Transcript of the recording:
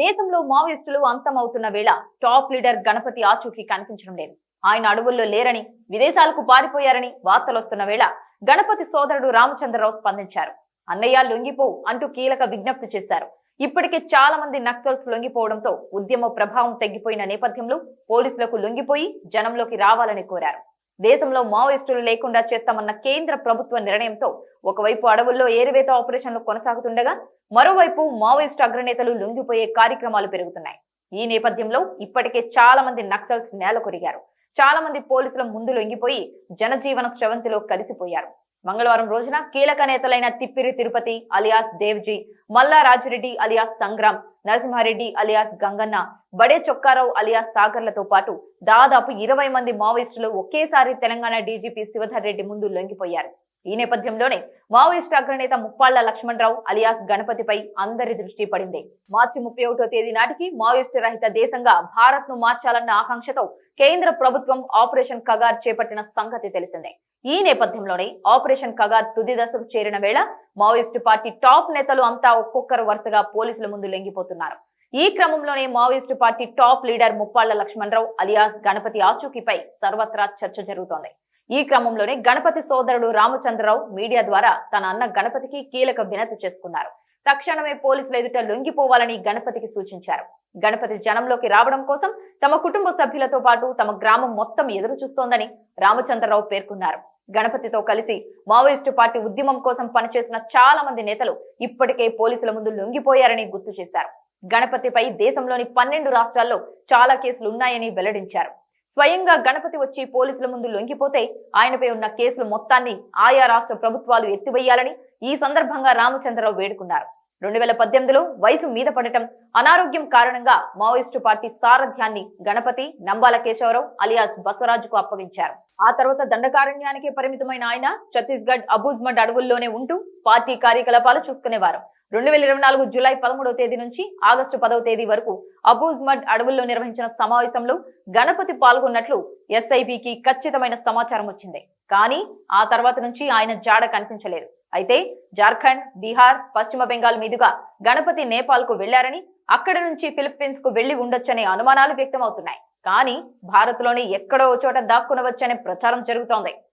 దేశంలో మావోయిస్టులు అంతమవుతున్న వేళ టాప్ లీడర్ గణపతి ఆచూకీ కనిపించడం లేదు. ఆయన అడవుల్లో లేరని, విదేశాలకు పారిపోయారని వార్తలొస్తున్న వేళ గణపతి సోదరుడు రామచంద్రరావు స్పందించారు. అన్నయ్య లొంగిపో అంటూ కీలక విజ్ఞప్తి చేశారు. ఇప్పటికే చాలా మంది నక్సల్స్ లొంగిపోవడంతో ఉద్యమ ప్రభావం తగ్గిపోయిన నేపథ్యంలో పోలీసులకు లొంగిపోయి జనంలోకి రావాలని కోరారు. దేశంలో మావోయిస్టులు లేకుండా చేస్తామన్న కేంద్ర ప్రభుత్వ నిర్ణయంతో ఒకవైపు అడవుల్లో ఏరివేత ఆపరేషన్లు కొనసాగుతుండగా మరోవైపు మావోయిస్టు అగ్రనేతలు లొంగిపోయే కార్యక్రమాలు పెరుగుతున్నాయి. ఈ నేపథ్యంలో ఇప్పటికే చాలా మంది నక్సల్స్ నేల కొరిగారు. చాలా మంది పోలీసుల ముందు లొంగిపోయి జనజీవన స్రవంతిలో కలిసిపోయారు. మంగళవారం రోజున కీలక నేతలైన తిప్పిరి తిరుపతి అలియాస్ దేవ్జీ, మల్లా రాజిరెడ్డి అలియాస్ సంగ్రామ్, నరసింహారెడ్డి అలియాస్ గంగన్న, బడే చొక్కారావు అలియాస్ సాగర్లతో పాటు దాదాపు 20 మంది మావోయిస్టులు ఒకేసారి తెలంగాణ డీజీపీ శివధర్ రెడ్డి ముందు లొంగిపోయారు. ఈ నేపథ్యంలోనే మావోయిస్టు అగ్రనేత ముప్పాళ్ల లక్ష్మణరావు అలియాస్ గణపతిపై అందరి దృష్టి పడింది. మార్చి 31వ తేదీ నాటికి మావోయిస్టు రహిత దేశంగా భారత్ ను మార్చాలన్న ఆకాంక్షతో కేంద్ర ప్రభుత్వం ఆపరేషన్ కగార్ చేపట్టిన సంగతి తెలిసిందే. ఈ నేపథ్యంలోనే ఆపరేషన్ కగార్ తుది దశకు చేరిన వేళ మావోయిస్టు పార్టీ టాప్ నేతలు అంతా ఒక్కొక్కరు వరుసగా పోలీసుల ముందు లొంగిపోతున్నారు. ఈ క్రమంలోనే Maoist party top leader Muppalla Lakshmanarao alias Ganapathi ఆచూకీపై సర్వత్రా చర్చ జరుగుతోంది. ఈ క్రమంలోనే గణపతి సోదరుడు రామచంద్రరావు మీడియా ద్వారా తన అన్న గణపతికి కీలక వినతి చేసుకున్నారు. తక్షణమే పోలీసుల ఎదుట లొంగిపోవాలని గణపతికి సూచించారు. గణపతి జనంలోకి రావడం కోసం తమ కుటుంబ సభ్యులతో పాటు తమ గ్రామం మొత్తం ఎదురు చూస్తోందని రామచంద్రరావు పేర్కొన్నారు. గణపతితో కలిసి మావోయిస్టు పార్టీ ఉద్యమం కోసం పనిచేసిన చాలా మంది నేతలు ఇప్పటికే పోలీసుల ముందు లొంగిపోయారని గుర్తు చేశారు. గణపతిపై దేశంలోని 12 రాష్ట్రాల్లో చాలా కేసులు ఉన్నాయని వెల్లడించారు. స్వయంగా గణపతి వచ్చి పోలీసుల ముందు లొంగిపోతే ఆయనపై ఉన్న కేసులు మొత్తాన్ని ఆయా రాష్ట్ర ప్రభుత్వాలు ఎత్తివేయాలని ఈ సందర్భంగా రామచంద్రరావు వేడుకున్నారు. 2018లో వయసు మీద పడటం, అనారోగ్యం కారణంగా మావోయిస్టు పార్టీ సారథ్యాన్ని గణపతి నంబాల కేశవరావు అలియాస్ బసవరాజుకు అప్పగించారు. ఆ తర్వాత దండకారణ్యానికే పరిమితమైన ఆయన ఛత్తీస్గఢ్ అబూజ్మడ్ అడవుల్లోనే ఉంటూ పార్టీ కార్యకలాపాలు చూసుకునేవారు. 2024 జూలై 13వ తేదీ నుంచి ఆగస్టు 10వ తేదీ వరకు అబూజ్మడ్ అడవుల్లో నిర్వహించిన సమావేశంలో గణపతి పాల్గొన్నట్లు ఎస్ఐబికి ఖచ్చితమైన సమాచారం వచ్చింది. కానీ ఆ తర్వాత నుంచి ఆయన జాడ కనిపించలేదు. అయితే జార్ఖండ్, బీహార్, పశ్చిమ బెంగాల్ మీదుగా గణపతి నేపాల్ కు వెళ్లారని, అక్కడి నుంచి ఫిలిప్పీన్స్ కు వెళ్లి ఉండొచ్చనే అనుమానాలు వ్యక్తమవుతున్నాయి. కానీ భారత్ లోని ఎక్కడో చోట దాక్కునవచ్చనే ప్రచారం జరుగుతోంది.